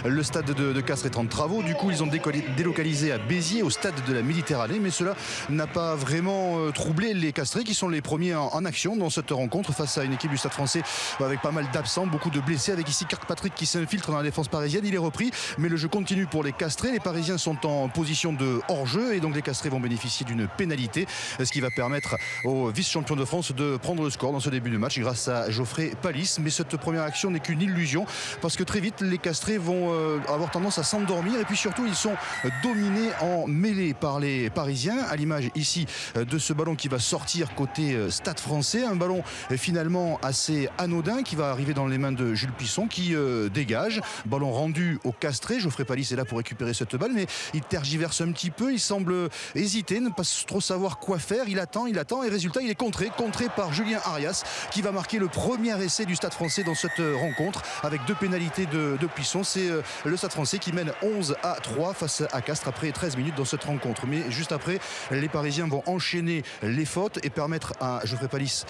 le stade de Castres est en travaux. Du coup, ils ont délocalisé à Béziers, au stade de la Méditerranée. Mais cela n'a pas vraiment troublé les Castrais qui sont les premiers en action dans cette rencontre face à une équipe du Stade Français avec pas mal d'absents, beaucoup de blessés, avec ici Kirkpatrick qui s'infiltre dans la défense parisienne. Il est repris, mais le jeu continue pour les Castrais. Les Parisiens sont en position de hors-jeu et donc les Castrais vont bénéficier d'une pénalité, ce qui va permettre aux vice-champions de France de prendre le score dans ce début de match grâce à Geoffrey Palis. Mais cette première action n'est qu'une illusion parce que très vite les Castrais vont avoir tendance à s'endormir et puis surtout ils sont dominés en mêlée par les Parisiens, à l'image ici de ce ballon qui va sortir côté Stade Français, un ballon finalement assez anodin qui va arriver dans les mains de Jules Pisson qui dégage, ballon rendu au Castrais. Geoffrey Palis est là pour récupérer cette balle mais il tergiverse un petit peu, il semble hésiter, ne pas trop savoir quoi faire, il attend et résultat il est contré par Julien Arias qui va marquer le premier essai du Stade Français dans cette rencontre avec 2 pénalités de Pisson. C'est le Stade Français qui mène 11-3 face à Castres après 13 minutes dans cette rencontre. Mais juste après, les Parisiens vont enchaîner les fautes et permettre à Geoffrey Palis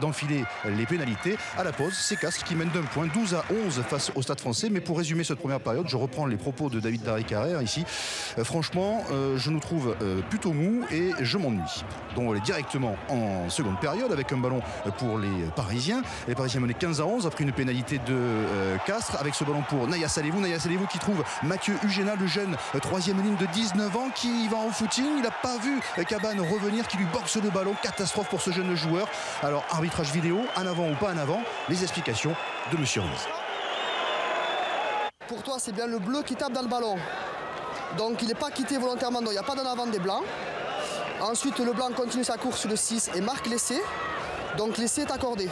d'enfiler les pénalités. À la pause, c'est Castres qui mène d'un point 12-11 face au Stade Français. Mais pour résumer cette première période, je reprends les propos de David Darry-Carrère ici. Franchement, je nous trouve plutôt mou et je m'ennuie. Donc on est directement en seconde période avec un ballon pour les Parisiens. Les Parisiens menaient 15-11 après une pénalité de Castres avec ce ballon pour Naya Salevou qui trouve Mathieu Ugena, le jeune troisième ligne de 19 ans qui va en footing. Il n'a pas vu Cabane revenir, qui lui boxe le ballon. Catastrophe pour ce jeune joueur. Alors arbitrage vidéo, en avant ou pas en avant, les explications de Monsieur Ruiz. Pour toi, c'est bien le bleu qui tape dans le ballon. Donc il n'est pas quitté volontairement, donc il n'y a pas d'en avant des blancs. Ensuite, le blanc continue sa course sur le 6 et marque l'essai. Donc l'essai est accordé.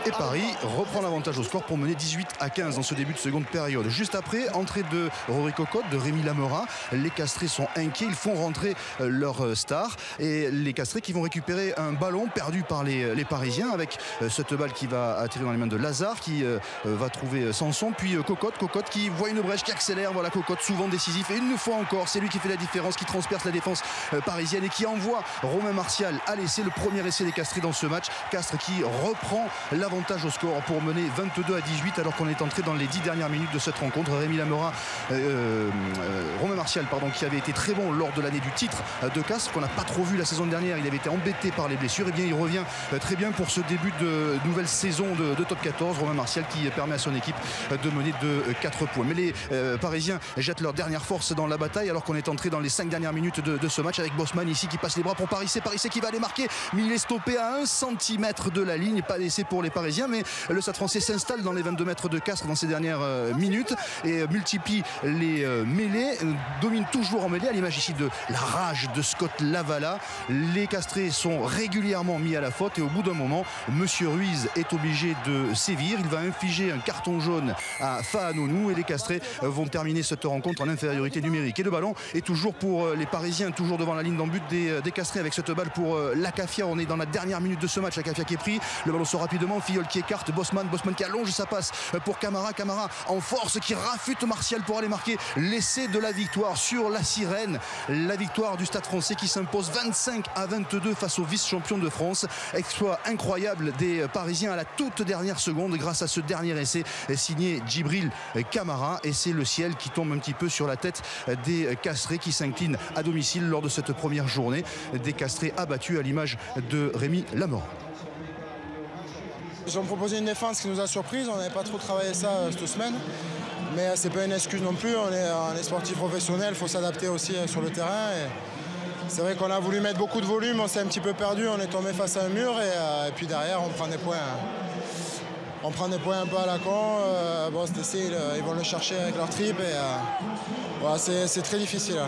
Et Paris reprend l'avantage au score pour mener 18-15 dans ce début de seconde période. Juste après, entrée de Rory Cocotte, de Rémi Lamera. Les Castrais sont inquiets, ils font rentrer leur star. Et les Castrais qui vont récupérer un ballon perdu par les Parisiens avec cette balle qui va atterrir dans les mains de Lazare qui va trouver Sanson. Puis Cocotte qui voit une brèche, qui accélère. Voilà Cocotte, souvent décisif. Et une fois encore, c'est lui qui fait la différence, qui transperce la défense parisienne et qui envoie Romain Martial à l'essai. Le premier essai des Castrais dans ce match. Castres qui reprend l'avantage au score pour mener 22-18 alors qu'on est entré dans les 10 dernières minutes de cette rencontre. Rémi Lamera, Romain Martial qui avait été très bon lors de l'année du titre de Castres, qu'on n'a pas trop vu la saison dernière, il avait été embêté par les blessures, et bien il revient très bien pour ce début de nouvelle saison de top 14. Romain Martial qui permet à son équipe de mener de 4 points. Mais les Parisiens jettent leur dernière force dans la bataille alors qu'on est entré dans les 5 dernières minutes de ce match avec Bosman ici qui passe les bras pour Parissé qui va aller marquer, mais il est stoppé à 1 centimètre de la ligne. Pas d'essai pour les Parisiens, mais le Stade Français s'installe dans les 22 mètres de Castres dans ces dernières minutes et multiplie les mêlées, domine toujours en mêlée, à l'image ici de la rage de Scott Lavala. Les Castrés sont régulièrement mis à la faute et au bout d'un moment, Monsieur Ruiz est obligé de sévir. Il va infliger un carton jaune à Fahanonou et les Castrés vont terminer cette rencontre en infériorité numérique. Et le ballon est toujours pour les Parisiens, toujours devant la ligne d'en but des Castrés avec cette balle pour Lacafia. On est dans la dernière minute de ce match. Lacafia qui est pris, le ballon sort rapidement, Filleul qui écarte Bosman qui allonge sa passe pour Camara en force qui rafute Martial pour aller marquer l'essai de la victoire sur la sirène. La victoire du Stade Français qui s'impose 25-22 face aux vice-champions de France. Exploit incroyable des Parisiens à la toute dernière seconde grâce à ce dernier essai signé Djibril Camara, et c'est le ciel qui tombe un petit peu sur la tête des Castrés qui s'inclinent à domicile lors de cette première journée. Des Castrés abattus à l'image de Rémi Lamora. Ils ont proposé une défense qui nous a surprise, on n'avait pas trop travaillé ça cette semaine, mais c'est pas une excuse non plus, on est sportif professionnel, il faut s'adapter aussi sur le terrain. Et c'est vrai qu'on a voulu mettre beaucoup de volume, on s'est un petit peu perdu, on est tombé face à un mur et puis derrière on prend des points. On prend des points un peu à la con, bon cet essai ils vont le chercher avec leur trip et voilà, c'est très difficile.